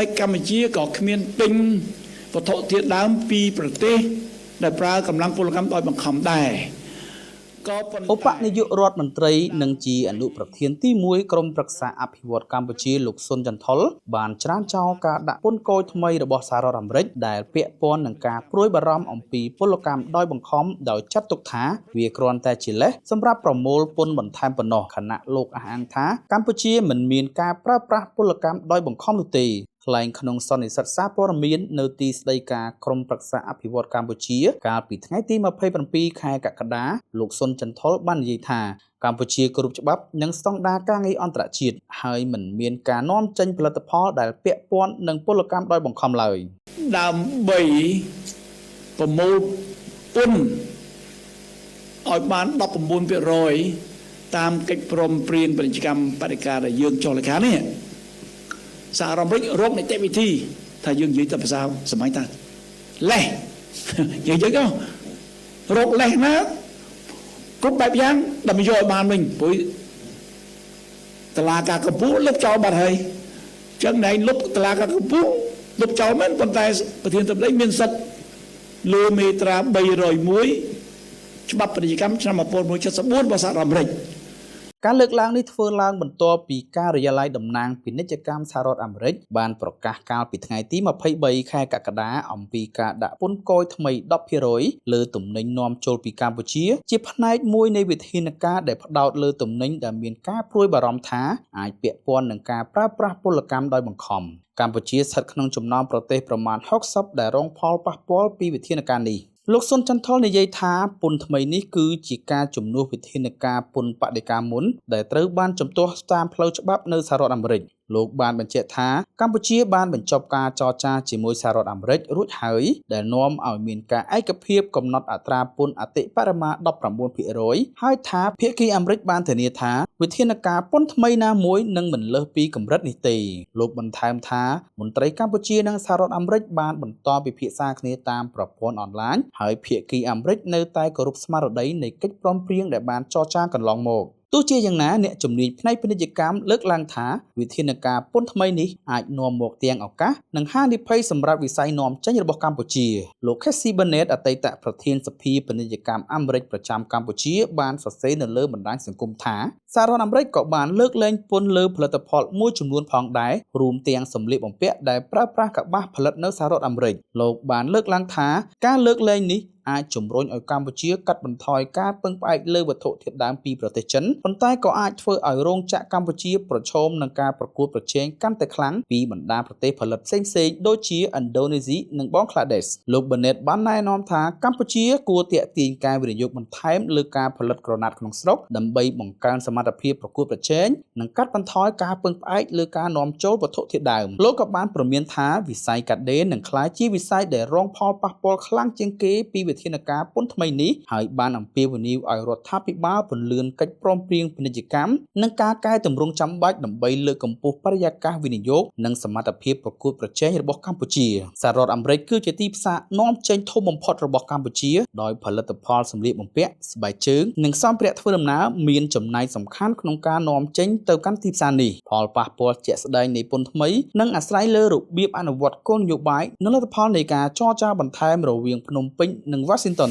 ហើយកម្ពុជាក៏គ្មានទិញវត្ថុធាតុដើមពីប្រទេសដែលប្រើកម្លាំងពលកម្មដោយបង្ខំដែរឧបនាយករដ្ឋមន្ត្រីនិងជាអនុប្រធានទី1ក្រុមប្រឹក្សាអភិវឌ្ឍកម្ពុជាលោកស៊ុនចន្ទថុលបានច្រានចោលការដាក់ពន្ធគយថ្មីរបស់សហរដ្ឋអាមេរិកដែលពាក់ព័ន្ធនឹងការព្រួយបារម្ភអំពីពលកម្មដោយបង្ខំដោយចាត់ទុកថាវាគ្រាន់តែជាលេសសម្រាប់ប្រមូលពន្ធបន្ថែមប៉ុណ្ណោះខណៈលោកអះអាងថាកម្ពុជាមិនមានការប្រើប្រាស់ពលកម្មដោយបង្ខំនោះទេថ្លែងក្នុងសន្និសីទសារព័ត៌មាននៅទីស្តីការក្រមប្រឹក្សាអភិវឌ្ឍកម្ពុជាកាលពីថ្ងៃទី27ខែកក្កដាលោកស៊ុនចន្ទថុលបាននិយាយថាកម្ពុជាគោរពច្បាប់និងស្តង់ដារការងារអន្តរជាតិហើយមិនមានការនាំចេញផលិតផលដែលពាក់ព័ន្ធនឹងពលកម្មដោយបង្ខំឡើយដើម្បីប្រមូលពន្ធឲ្យបាន 19% តាមកិច្ចព្រមព្រៀងពាណិជ្ជកម្មបរិការដែលយើងចុះលេខានេះសហរដ្ឋអាមេរិករកនីតិវិធីថាយើងនិយាយទៅភាសាសម័យតាលេសនិយាយទៅរកលេសណាគ្រប់បែបយ៉ាងដើម្បីយកឲ្យបានវិញព្រោះតឡាការកម្ពុជាលុបចោលបាត់ហើយចឹងណែលុបតឡាការកម្ពុជាលុបចោលមែនប៉ុន្តែប្រធានតំណែងមានសិទ្ធិលើមេត្រា301ច្បាប់ពាណិជ្ជកម្មឆ្នាំ1974របស់សហរដ្ឋអាមេរិកការលើកឡើងនេះធ្វើឡើងបន្ទាប់ពីការិយាល័យតំណាងពាណិជ្ជកម្មសហរដ្ឋអាមេរិកបានប្រកាសកាលពីថ្ងៃទី23ខែកក្កដាអំពីការដាក់ពន្ធគយថ្មី 10% លើទំនិញនាំចូលពីកម្ពុជាជាផ្នែកមួយនៃវិធានការដែលផ្ដោតលើទំនិញដែលមានការព្រួយបារម្ភថាអាចពាក់ព័ន្ធនឹងការប្រើប្រាស់ពលកម្មដោយបង្ខំកម្ពុជាស្ថិតក្នុងចំណោមប្រទេសប្រមាណ60ដែលរងផលប៉ះពាល់ពីវិធានការនេះលោកស៊ុនចន្ទថុលនិយាយថាពន្ធថ្មីនេះគឺជាការជំនួសវិធានការពន្ធបដិការមុនដែលត្រូវបានជំទាស់តាមផ្លូវច្បាប់នៅសហរដ្ឋអាមេរិកលោកបានបញ្ជាក់ថាកម្ពុជាបានបញ្ចប់ការចរចាជាមួយសហរដ្ឋអាមេរិករួចហើយដែលនាំឲ្យមានការឯកភាពកំណត់អត្រាពន្ធអតិបរមា 19% ហើយថាភាគីអាមេរិកបានធានាថាវិធានការពន្ធថ្មីណាមួយនឹងមិនលើសពីកម្រិតនេះទេលោកបន្ថែមថាមន្ត្រីកម្ពុជានិងសហរដ្ឋអាមេរិកបានបន្តពិភាក្សាគ្នាតាមប្រព័ន្ធអនឡាញហើយភាគីអាមេរិកនៅតែគោរពស្មារតីនៃកិច្ចព្រមព្រៀងដែលបានចរចាកន្លងមកទោះជាយ៉ាងណាអ្នកជំនាញផ្នែកពាណិជ្ជកម្មលើកឡើងថាវិធានការពន្ធថ្មីនេះអាចនាំមកទាំងឱកាសនិងហានិភ័យសម្រាប់វិស័យនាំចេញរបស់កម្ពុជាលោក Casey Bennett អតីតប្រធានសភាពាណិជ្ជកម្មអាមេរិកប្រចាំកម្ពុជាបានសរសេរនៅលើបណ្ដាញសង្គមថាសហរដ្ឋអាមេរិកក៏បានលើកលែងពន្ធលើផលិតផលមួយចំនួនផងដែររួមទាំងសម្លៀកបំពាក់ដែលប្រើប្រាស់កប្បាសផលិតនៅសហរដ្ឋអាមេរិកលោកបានលើកឡើងថាការលើកលែងនេះអាចជំរុញឲ្យកម្ពុជាកាត់បន្ថយការពឹងផ្អែកលើវត្ថុធាតុដើមពីប្រទេសចិនប៉ុន្តែក៏អាចធ្វើឲ្យរោងចក្រកម្ពុជាប្រឈមនឹងការប្រកួតប្រជែងកាន់តែខ្លាំងពីបណ្ដាប្រទេសផលិតផ្សេងៗដូចជាឥណ្ឌូនេស៊ីនិងបង់ក្លាដេសលោក Bennett បានណែនាំថាកម្ពុជាគួរទាក់ទាញការវិនិយោគបន្ថែមលើការផលិតក្រណាត់ក្នុងស្រុកដើម្បីបង្កើនសមត្ថភាពប្រកួតប្រជែងនិងកាត់បន្ថយការពឹងផ្អែកលើការនាំចូលវត្ថុធាតុដើមលោកក៏បានព្រមានថាវិស័យកាត់ដេរនឹងក្លាយជាវិស័យដែលរងផលប៉ះពាល់ខ្លាំងជាងគេពីវិធានការពន្ធថ្មីនេះហើយបានអំពាវនាវឲ្យរដ្ឋាភិបាលពន្យាកិច្ចព្រមព្រៀងពាណិជ្ជកម្មនិងការកែតម្រង់ចាំបាច់ដើម្បីលើកកម្ពស់បរិយាកាសវិនិយោគនិងសមត្ថភាពប្រកួតប្រជែងរបស់កម្ពុជាសហរដ្ឋអាមេរិកគឺជាទីផ្សារនាំចេញធំបំផុតរបស់កម្ពុជាដោយផលិតផលសម្លៀកបំពាក់ស្បែកជើងនិងសម្ភារៈធ្វើដំណើរមានចំណែកសំខាន់ក្នុងការនាំចេញទៅកាន់ទីផ្សារនេះផលប៉ះពាល់ជាក់ស្ដែងនៃពន្ធថ្មីនិងអាស្រ័យលើរបៀបអនុវត្តគោលនយោបាយនិងលទ្ធផលនៃការចរចាបន្ថែមរវាងភ្នំពេញនិង Washington